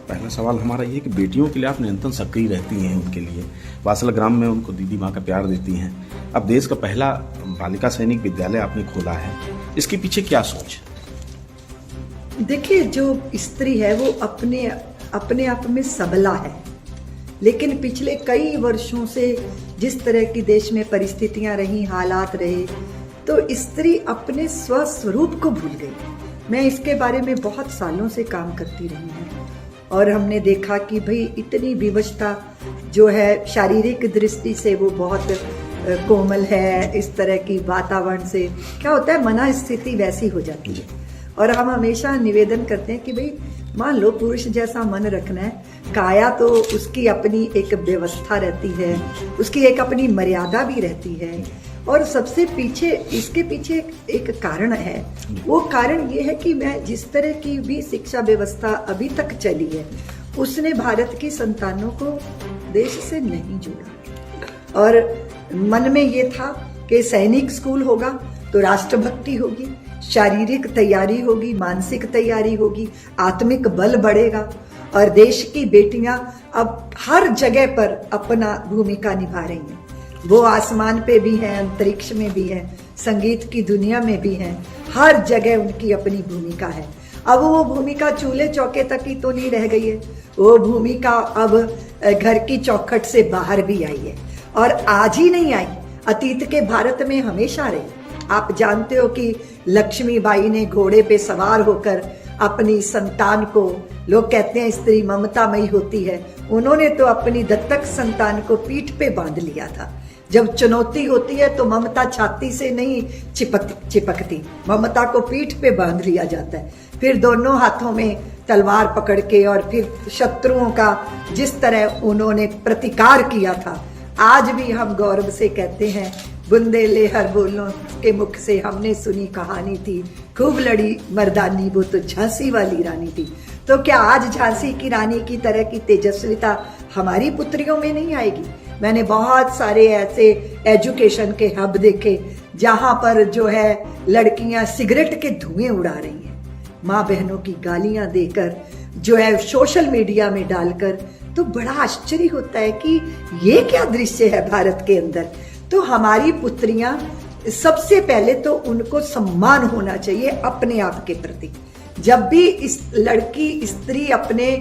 पहला सवाल हमारा ये कि बेटियों के लिए आप निरंतर सक्रिय रहती हैं, उनके लिए वात्सल ग्राम में उनको दीदी माँ का प्यार देती हैं। अब देश का पहला बालिका सैनिक विद्यालय आपने खोला है, इसके पीछे क्या सोच? देखिए, जो स्त्री है वो अपने आप में सबला है, लेकिन पिछले कई वर्षों से जिस तरह की देश में परिस्थितियां रही, हालात रहे, तो स्त्री अपने स्वस्वरूप को भूल गई। मैं इसके बारे में बहुत सालों से काम करती रही हूँ और हमने देखा कि भाई इतनी विवशता जो है शारीरिक दृष्टि से वो बहुत कोमल है, इस तरह की वातावरण से क्या होता है, मन स्थिति वैसी हो जाती है। और हम हमेशा निवेदन करते हैं कि भाई मान लो पुरुष जैसा मन रखना है, काया तो उसकी अपनी एक व्यवस्था रहती है, उसकी एक अपनी मर्यादा भी रहती है। और सबसे पीछे इसके पीछे एक कारण है, वो कारण ये है कि मैं जिस तरह की भी शिक्षा व्यवस्था अभी तक चली है उसने भारत की संतानों को देश से नहीं जोड़ा। और मन में ये था कि सैनिक स्कूल होगा तो राष्ट्रभक्ति होगी, शारीरिक तैयारी होगी, मानसिक तैयारी होगी, आत्मिक बल बढ़ेगा और देश की बेटियां अब हर जगह पर अपना भूमिका निभा रही हैं। वो आसमान पे भी हैं, अंतरिक्ष में भी हैं, संगीत की दुनिया में भी हैं, हर जगह उनकी अपनी भूमिका है। अब वो भूमिका चूल्हे चौके तक ही तो नहीं रह गई है, वो भूमिका अब घर की चौखट से बाहर भी आई है। और आज ही नहीं आई, अतीत के भारत में हमेशा रही। आप जानते हो कि लक्ष्मीबाई ने घोड़े पे सवार होकर अपनी संतान को, लोग कहते हैं स्त्री ममतामयी होती है, उन्होंने तो अपनी दत्तक संतान को पीठ पे बांध लिया था। जब चुनौती होती है तो ममता छाती से नहीं चिपकती, ममता को पीठ पे बांध लिया जाता है। फिर दोनों हाथों में तलवार पकड़ के और फिर शत्रुओं का जिस तरह उन्होंने प्रतिकार किया था, आज भी हम गौरव से कहते हैं, बुंदेले हर बोलों के मुख से हमने सुनी कहानी थी, खूब लड़ी मर्दानी वो तो झांसी वाली रानी थी। तो क्या आज झांसी की रानी की तरह की तेजस्विता हमारी पुत्रियों में नहीं आएगी? मैंने बहुत सारे ऐसे एजुकेशन के हब देखे जहां पर जो है लड़कियां सिगरेट के धुएं उड़ा रही हैं, माँ बहनों की गालियां देकर, जो है सोशल मीडिया में डालकर। तो बड़ा आश्चर्य होता है कि ये क्या दृश्य है भारत के अंदर। तो हमारी पुत्रियां, सबसे पहले तो उनको सम्मान होना चाहिए अपने आप के प्रति। जब भी इस लड़की स्त्री अपने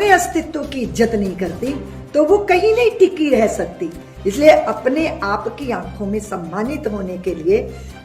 अस्तित्व की इज्जत नहीं करती तो वो कहीं नहीं टिकी रह सकती। इसलिए अपने आप की आंखों में सम्मानित होने के लिए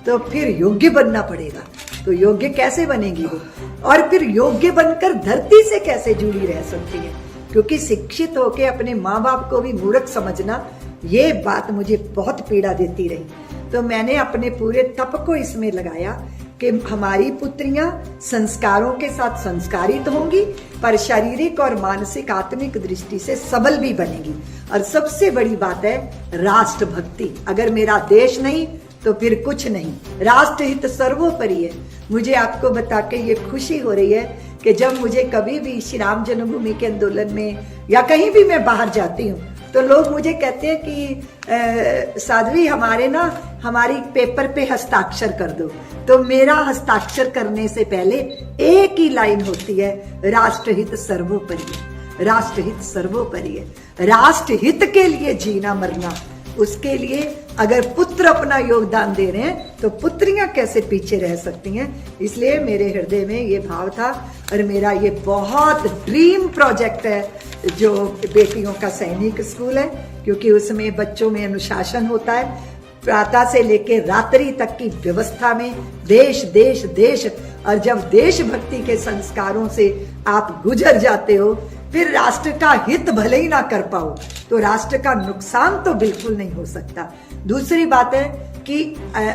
तो फिर योग्य बनना पड़ेगा। तो योग्य कैसे बनेगी वो, और फिर योग्य बनकर धरती से कैसे जुड़ी रह सकती है? क्योंकि शिक्षित होके अपने माँ बाप को भी मूर्ख समझना, ये बात मुझे बहुत पीड़ा देती रही। तो मैंने अपने पूरे तप को इसमें लगाया कि हमारी पुत्रियां संस्कारों के साथ संस्कारित होंगी, पर शारीरिक और मानसिक आत्मिक दृष्टि से सबल भी बनेगी। और सबसे बड़ी बात है राष्ट्रभक्ति। अगर मेरा देश नहीं तो फिर कुछ नहीं, राष्ट्रहित सर्वोपरि है। मुझे आपको बता के ये खुशी हो रही है कि जब मुझे कभी भी श्री राम जन्मभूमि के आंदोलन में या कहीं भी मैं बाहर जाती हूँ तो लोग मुझे कहते हैं कि साध्वी हमारी पेपर पे हस्ताक्षर कर दो। तो मेरा हस्ताक्षर करने से पहले एक ही लाइन होती है, राष्ट्रहित सर्वोपरि है, राष्ट्रहित सर्वोपरि है। राष्ट्रहित के लिए जीना मरना, उसके लिए अगर पुत्र अपना योगदान दे रहे हैं तो पुत्रियां कैसे पीछे रह सकती हैं। इसलिए मेरे हृदय में ये भाव था और मेरा ये बहुत ड्रीम प्रोजेक्ट है जो बेटियों का सैनिक स्कूल है, क्योंकि उसमें बच्चों में अनुशासन होता है। प्रातः से लेकर रात्रि तक की व्यवस्था में देश देश देश, और जब देशभक्ति के संस्कारों से आप गुजर जाते हो, फिर राष्ट्र का हित भले ही ना कर पाओ तो राष्ट्र का नुकसान तो बिल्कुल नहीं हो सकता। दूसरी बात है कि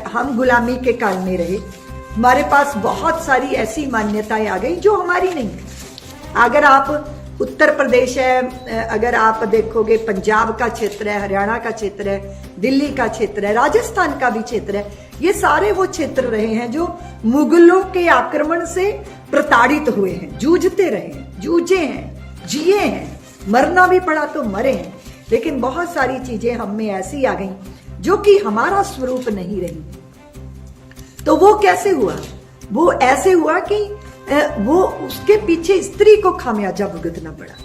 हम गुलामी के काल में रहे, हमारे पास बहुत सारी ऐसी मान्यताएं आ गई जो हमारी नहीं है। अगर आप उत्तर प्रदेश है, अगर आप देखोगे पंजाब का क्षेत्र है, हरियाणा का क्षेत्र है, दिल्ली का क्षेत्र है, राजस्थान का भी क्षेत्र है, ये सारे वो क्षेत्र रहे हैं जो मुगलों के आक्रमण से प्रताड़ित हुए हैं, जूझते रहे हैं, जूझे हैं, जिए हैं, मरना भी पड़ा तो मरे हैं। लेकिन बहुत सारी चीजें हम में ऐसी आ गई जो कि हमारा स्वरूप नहीं रही। तो वो कैसे हुआ? वो ऐसे हुआ कि वो उसके पीछे स्त्री को खामियाजा भुगतना पड़ा।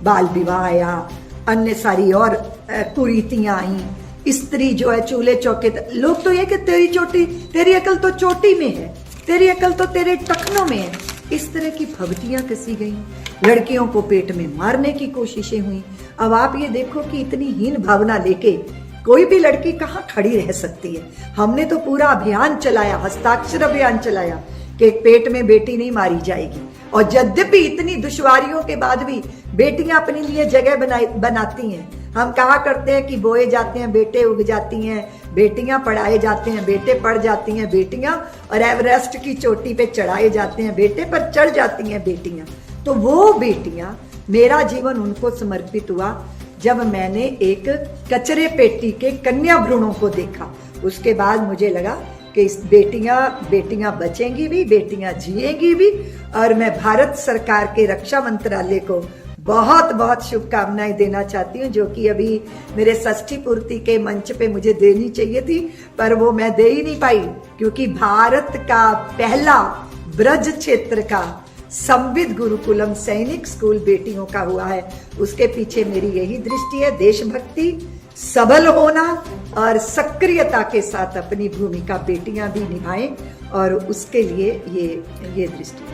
बाल विवाह आया, अन्य सारी और कुरीतियां आई। स्त्री जो है चूल्हे चौके, लोग तो ये कि तेरी अकल तो चोटी में है, तेरी अकल तो तेरे टखनों में है। इस तरह की भवतियां कसी गई, लड़कियों को पेट में मारने की कोशिशें हुई। अब आप ये देखो कि इतनी हीन भावना लेके कोई भी लड़की कहाँ खड़ी रह सकती है। हमने तो पूरा अभियान चलाया, हस्ताक्षर अभियान चलाया कि पेट में बेटी नहीं मारी जाएगी। और यद्यपि इतनी दुश्वारियों के बाद भी बेटियां अपने लिए जगह बनाती हैं। हम कहा करते हैं कि बोए जाते हैं बेटे उग जाती हैं, बेटियां पढ़ाए जाते हैं बेटे पढ़ जाती हैं बेटियां, और एवरेस्ट की चोटी पे चढ़ाए जाते हैं बेटे पर चढ़ जाती हैं बेटियां। तो वो बेटियां, मेरा जीवन उनको समर्पित हुआ जब मैंने एक कचरे पेटी के कन्या भ्रूणों को देखा। उसके बाद मुझे लगा कि इस बेटियां बचेंगी भी, बेटियां जिएंगी भी। और मैं भारत सरकार के रक्षा मंत्रालय को बहुत बहुत शुभकामनाएं देना चाहती हूँ, जो कि अभी मेरे षष्ठी पूर्ति के मंच पे मुझे देनी चाहिए थी, पर वो मैं दे ही नहीं पाई, क्योंकि भारत का पहला ब्रज क्षेत्र का संविद गुरुकुलम सैनिक स्कूल बेटियों का हुआ है। उसके पीछे मेरी यही दृष्टि है, देशभक्ति, सबल होना और सक्रियता के साथ अपनी भूमिका बेटियां भी निभाएं, और उसके लिए ये दृष्टि।